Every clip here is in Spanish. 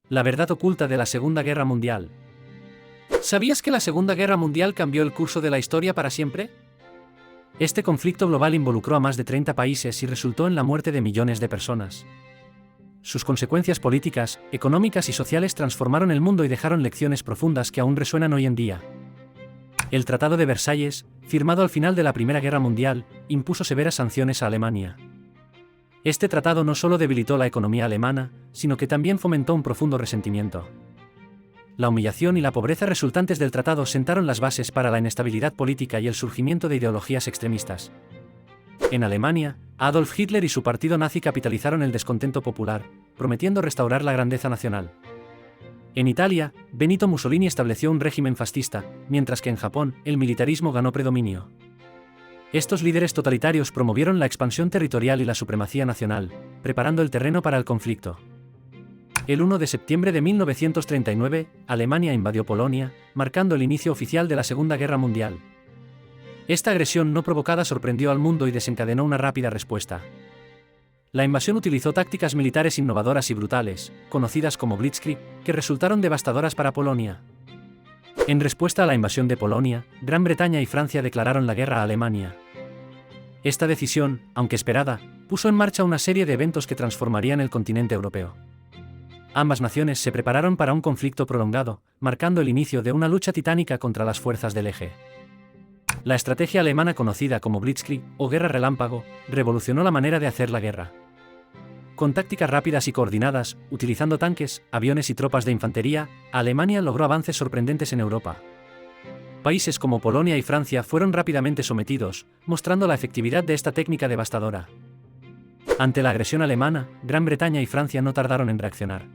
La verdad oculta de la Segunda Guerra Mundial. ¿Sabías que la Segunda Guerra Mundial cambió el curso de la historia para siempre? Este conflicto global involucró a más de 30 países y resultó en la muerte de millones de personas. Sus consecuencias políticas, económicas y sociales transformaron el mundo y dejaron lecciones profundas que aún resuenan hoy en día. El Tratado de Versalles, firmado al final de la Primera Guerra Mundial, impuso severas sanciones a Alemania. Este tratado no solo debilitó la economía alemana, sino que también fomentó un profundo resentimiento. La humillación y la pobreza resultantes del tratado sentaron las bases para la inestabilidad política y el surgimiento de ideologías extremistas. En Alemania, Adolf Hitler y su partido nazi capitalizaron el descontento popular, prometiendo restaurar la grandeza nacional. En Italia, Benito Mussolini estableció un régimen fascista, mientras que en Japón, el militarismo ganó predominio. Estos líderes totalitarios promovieron la expansión territorial y la supremacía nacional, preparando el terreno para el conflicto. El 1 de septiembre de 1939, Alemania invadió Polonia, marcando el inicio oficial de la Segunda Guerra Mundial. Esta agresión no provocada sorprendió al mundo y desencadenó una rápida respuesta. La invasión utilizó tácticas militares innovadoras y brutales, conocidas como Blitzkrieg, que resultaron devastadoras para Polonia. En respuesta a la invasión de Polonia, Gran Bretaña y Francia declararon la guerra a Alemania. Esta decisión, aunque esperada, puso en marcha una serie de eventos que transformarían el continente europeo. Ambas naciones se prepararon para un conflicto prolongado, marcando el inicio de una lucha titánica contra las fuerzas del Eje. La estrategia alemana conocida como Blitzkrieg, o guerra relámpago, revolucionó la manera de hacer la guerra. Con tácticas rápidas y coordinadas, utilizando tanques, aviones y tropas de infantería, Alemania logró avances sorprendentes en Europa. Países como Polonia y Francia fueron rápidamente sometidos, mostrando la efectividad de esta técnica devastadora. Ante la agresión alemana, Gran Bretaña y Francia no tardaron en reaccionar.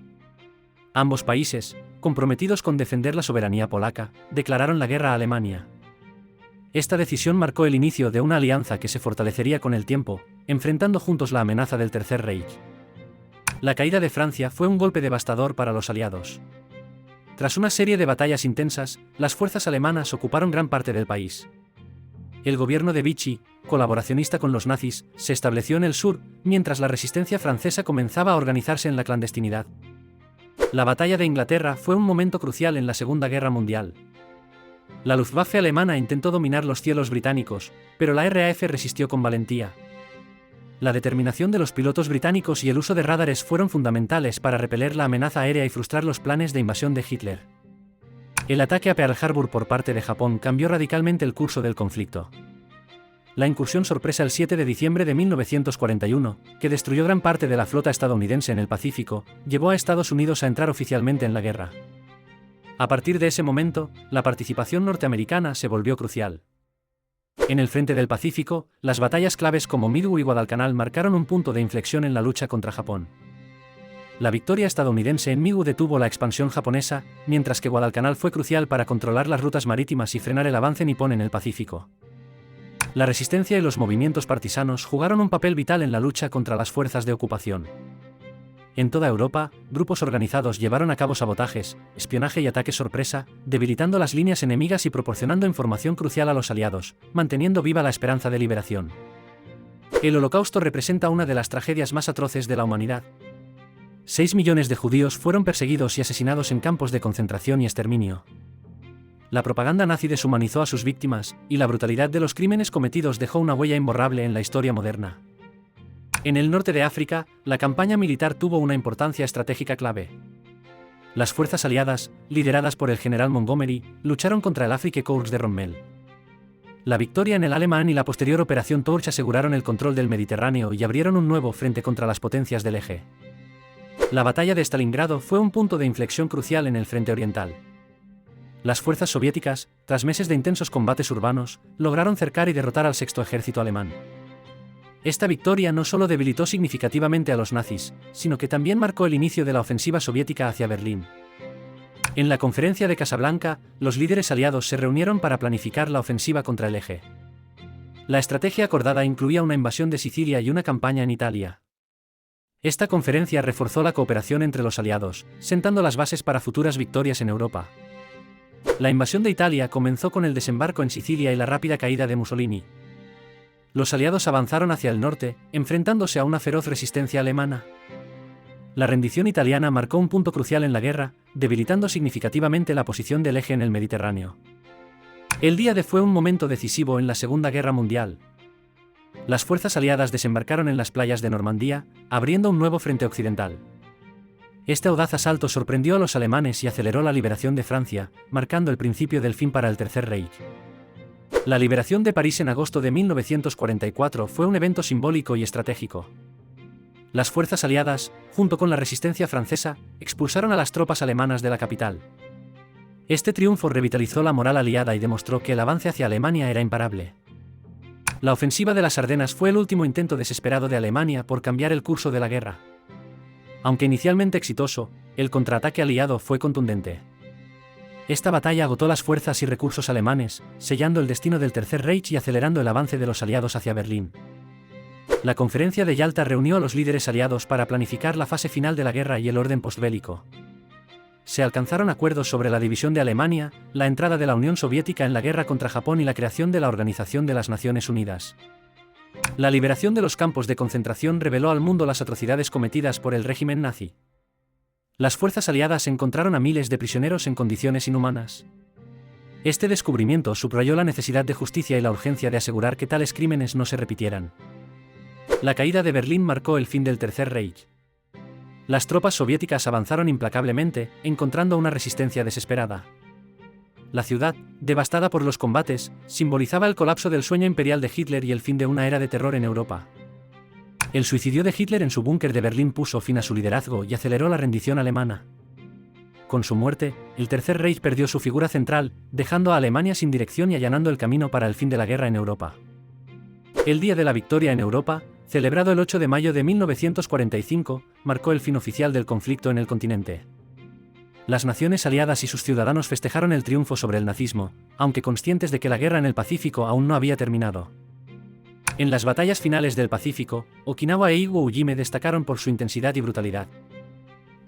Ambos países, comprometidos con defender la soberanía polaca, declararon la guerra a Alemania. Esta decisión marcó el inicio de una alianza que se fortalecería con el tiempo, enfrentando juntos la amenaza del Tercer Reich. La caída de Francia fue un golpe devastador para los aliados. Tras una serie de batallas intensas, las fuerzas alemanas ocuparon gran parte del país. El gobierno de Vichy, colaboracionista con los nazis, se estableció en el sur, mientras la resistencia francesa comenzaba a organizarse en la clandestinidad. La batalla de Inglaterra fue un momento crucial en la Segunda Guerra Mundial. La Luftwaffe alemana intentó dominar los cielos británicos, pero la RAF resistió con valentía. La determinación de los pilotos británicos y el uso de radares fueron fundamentales para repeler la amenaza aérea y frustrar los planes de invasión de Hitler. El ataque a Pearl Harbor por parte de Japón cambió radicalmente el curso del conflicto. La incursión sorpresa el 7 de diciembre de 1941, que destruyó gran parte de la flota estadounidense en el Pacífico, llevó a Estados Unidos a entrar oficialmente en la guerra. A partir de ese momento, la participación norteamericana se volvió crucial. En el frente del Pacífico, las batallas claves como Midway y Guadalcanal marcaron un punto de inflexión en la lucha contra Japón. La victoria estadounidense en Midway detuvo la expansión japonesa, mientras que Guadalcanal fue crucial para controlar las rutas marítimas y frenar el avance nipón en el Pacífico. La resistencia y los movimientos partisanos jugaron un papel vital en la lucha contra las fuerzas de ocupación. En toda Europa, grupos organizados llevaron a cabo sabotajes, espionaje y ataques sorpresa, debilitando las líneas enemigas y proporcionando información crucial a los aliados, manteniendo viva la esperanza de liberación. El Holocausto representa una de las tragedias más atroces de la humanidad. 6 millones de judíos fueron perseguidos y asesinados en campos de concentración y exterminio. La propaganda nazi deshumanizó a sus víctimas, y la brutalidad de los crímenes cometidos dejó una huella imborrable en la historia moderna. En el norte de África, la campaña militar tuvo una importancia estratégica clave. Las fuerzas aliadas, lideradas por el general Montgomery, lucharon contra el Afrika Korps de Rommel. La victoria en el Alemán y la posterior Operación Torch aseguraron el control del Mediterráneo y abrieron un nuevo frente contra las potencias del Eje. La batalla de Stalingrado fue un punto de inflexión crucial en el frente oriental. Las fuerzas soviéticas, tras meses de intensos combates urbanos, lograron cercar y derrotar al Sexto Ejército alemán. Esta victoria no solo debilitó significativamente a los nazis, sino que también marcó el inicio de la ofensiva soviética hacia Berlín. En la conferencia de Casablanca, los líderes aliados se reunieron para planificar la ofensiva contra el Eje. La estrategia acordada incluía una invasión de Sicilia y una campaña en Italia. Esta conferencia reforzó la cooperación entre los aliados, sentando las bases para futuras victorias en Europa. La invasión de Italia comenzó con el desembarco en Sicilia y la rápida caída de Mussolini. Los aliados avanzaron hacia el norte, enfrentándose a una feroz resistencia alemana. La rendición italiana marcó un punto crucial en la guerra, debilitando significativamente la posición del eje en el Mediterráneo. El día D fue un momento decisivo en la Segunda Guerra Mundial. Las fuerzas aliadas desembarcaron en las playas de Normandía, abriendo un nuevo frente occidental. Este audaz asalto sorprendió a los alemanes y aceleró la liberación de Francia, marcando el principio del fin para el Tercer Reich. La liberación de París en agosto de 1944 fue un evento simbólico y estratégico. Las fuerzas aliadas, junto con la resistencia francesa, expulsaron a las tropas alemanas de la capital. Este triunfo revitalizó la moral aliada y demostró que el avance hacia Alemania era imparable. La ofensiva de las Ardenas fue el último intento desesperado de Alemania por cambiar el curso de la guerra. Aunque inicialmente exitoso, el contraataque aliado fue contundente. Esta batalla agotó las fuerzas y recursos alemanes, sellando el destino del Tercer Reich y acelerando el avance de los aliados hacia Berlín. La conferencia de Yalta reunió a los líderes aliados para planificar la fase final de la guerra y el orden postbélico. Se alcanzaron acuerdos sobre la división de Alemania, la entrada de la Unión Soviética en la guerra contra Japón y la creación de la Organización de las Naciones Unidas. La liberación de los campos de concentración reveló al mundo las atrocidades cometidas por el régimen nazi. Las fuerzas aliadas encontraron a miles de prisioneros en condiciones inhumanas. Este descubrimiento subrayó la necesidad de justicia y la urgencia de asegurar que tales crímenes no se repitieran. La caída de Berlín marcó el fin del Tercer Reich. Las tropas soviéticas avanzaron implacablemente, encontrando una resistencia desesperada. La ciudad, devastada por los combates, simbolizaba el colapso del sueño imperial de Hitler y el fin de una era de terror en Europa. El suicidio de Hitler en su búnker de Berlín puso fin a su liderazgo y aceleró la rendición alemana. Con su muerte, el Tercer Reich perdió su figura central, dejando a Alemania sin dirección y allanando el camino para el fin de la guerra en Europa. El Día de la Victoria en Europa, celebrado el 8 de mayo de 1945, marcó el fin oficial del conflicto en el continente. Las naciones aliadas y sus ciudadanos festejaron el triunfo sobre el nazismo, aunque conscientes de que la guerra en el Pacífico aún no había terminado. En las batallas finales del Pacífico, Okinawa e Iwo Jima destacaron por su intensidad y brutalidad.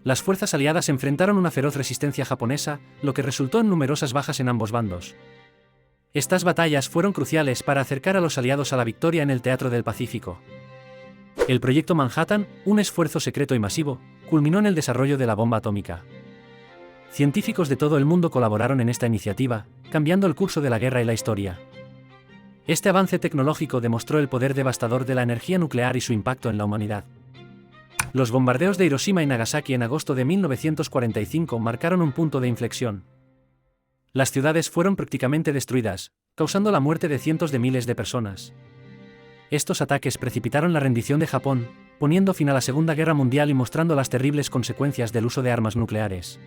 Las fuerzas aliadas enfrentaron una feroz resistencia japonesa, lo que resultó en numerosas bajas en ambos bandos. Estas batallas fueron cruciales para acercar a los aliados a la victoria en el teatro del Pacífico. El Proyecto Manhattan, un esfuerzo secreto y masivo, culminó en el desarrollo de la bomba atómica. Científicos de todo el mundo colaboraron en esta iniciativa, cambiando el curso de la guerra y la historia. Este avance tecnológico demostró el poder devastador de la energía nuclear y su impacto en la humanidad. Los bombardeos de Hiroshima y Nagasaki en agosto de 1945 marcaron un punto de inflexión. Las ciudades fueron prácticamente destruidas, causando la muerte de cientos de miles de personas. Estos ataques precipitaron la rendición de Japón, poniendo fin a la Segunda Guerra Mundial y mostrando las terribles consecuencias del uso de armas nucleares.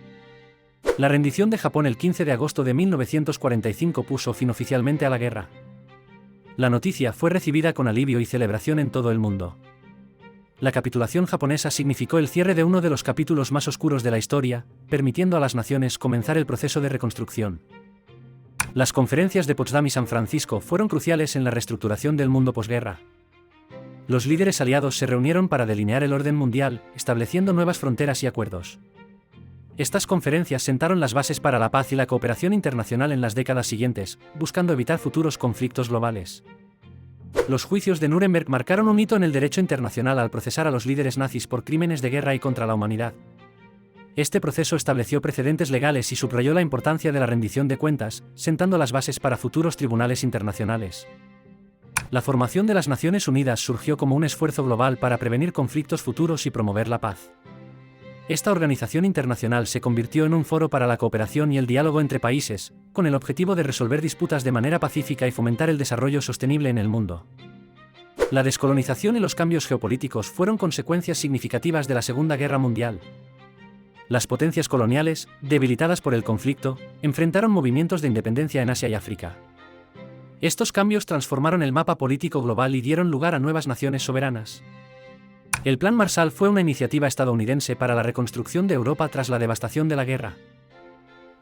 La rendición de Japón el 15 de agosto de 1945 puso fin oficialmente a la guerra. La noticia fue recibida con alivio y celebración en todo el mundo. La capitulación japonesa significó el cierre de uno de los capítulos más oscuros de la historia, permitiendo a las naciones comenzar el proceso de reconstrucción. Las conferencias de Potsdam y San Francisco fueron cruciales en la reestructuración del mundo posguerra. Los líderes aliados se reunieron para delinear el orden mundial, estableciendo nuevas fronteras y acuerdos. Estas conferencias sentaron las bases para la paz y la cooperación internacional en las décadas siguientes, buscando evitar futuros conflictos globales. Los juicios de Nuremberg marcaron un hito en el derecho internacional al procesar a los líderes nazis por crímenes de guerra y contra la humanidad. Este proceso estableció precedentes legales y subrayó la importancia de la rendición de cuentas, sentando las bases para futuros tribunales internacionales. La formación de las Naciones Unidas surgió como un esfuerzo global para prevenir conflictos futuros y promover la paz. Esta organización internacional se convirtió en un foro para la cooperación y el diálogo entre países, con el objetivo de resolver disputas de manera pacífica y fomentar el desarrollo sostenible en el mundo. La descolonización y los cambios geopolíticos fueron consecuencias significativas de la Segunda Guerra Mundial. Las potencias coloniales, debilitadas por el conflicto, enfrentaron movimientos de independencia en Asia y África. Estos cambios transformaron el mapa político global y dieron lugar a nuevas naciones soberanas. El Plan Marshall fue una iniciativa estadounidense para la reconstrucción de Europa tras la devastación de la guerra.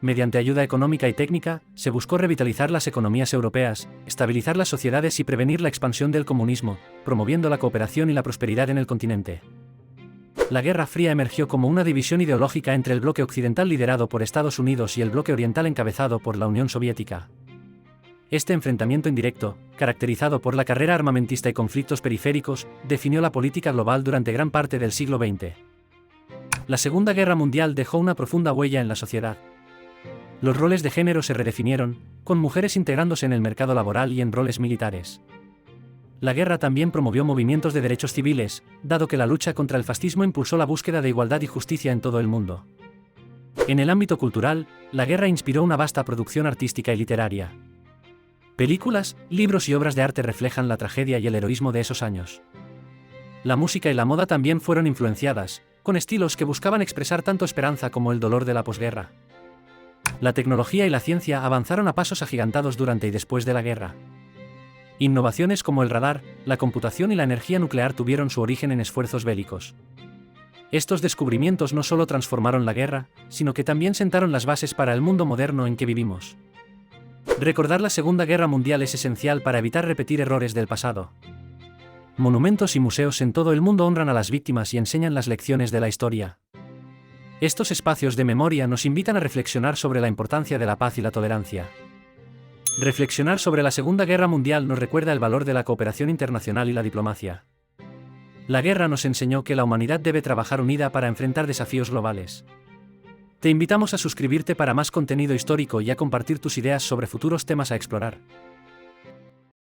Mediante ayuda económica y técnica, se buscó revitalizar las economías europeas, estabilizar las sociedades y prevenir la expansión del comunismo, promoviendo la cooperación y la prosperidad en el continente. La Guerra Fría emergió como una división ideológica entre el bloque occidental liderado por Estados Unidos y el bloque oriental encabezado por la Unión Soviética. Este enfrentamiento indirecto, caracterizado por la carrera armamentista y conflictos periféricos, definió la política global durante gran parte del siglo XX. La Segunda Guerra Mundial dejó una profunda huella en la sociedad. Los roles de género se redefinieron, con mujeres integrándose en el mercado laboral y en roles militares. La guerra también promovió movimientos de derechos civiles, dado que la lucha contra el fascismo impulsó la búsqueda de igualdad y justicia en todo el mundo. En el ámbito cultural, la guerra inspiró una vasta producción artística y literaria. Películas, libros y obras de arte reflejan la tragedia y el heroísmo de esos años. La música y la moda también fueron influenciadas, con estilos que buscaban expresar tanto esperanza como el dolor de la posguerra. La tecnología y la ciencia avanzaron a pasos agigantados durante y después de la guerra. Innovaciones como el radar, la computación y la energía nuclear tuvieron su origen en esfuerzos bélicos. Estos descubrimientos no solo transformaron la guerra, sino que también sentaron las bases para el mundo moderno en que vivimos. Recordar la Segunda Guerra Mundial es esencial para evitar repetir errores del pasado. Monumentos y museos en todo el mundo honran a las víctimas y enseñan las lecciones de la historia. Estos espacios de memoria nos invitan a reflexionar sobre la importancia de la paz y la tolerancia. Reflexionar sobre la Segunda Guerra Mundial nos recuerda el valor de la cooperación internacional y la diplomacia. La guerra nos enseñó que la humanidad debe trabajar unida para enfrentar desafíos globales. Te invitamos a suscribirte para más contenido histórico y a compartir tus ideas sobre futuros temas a explorar.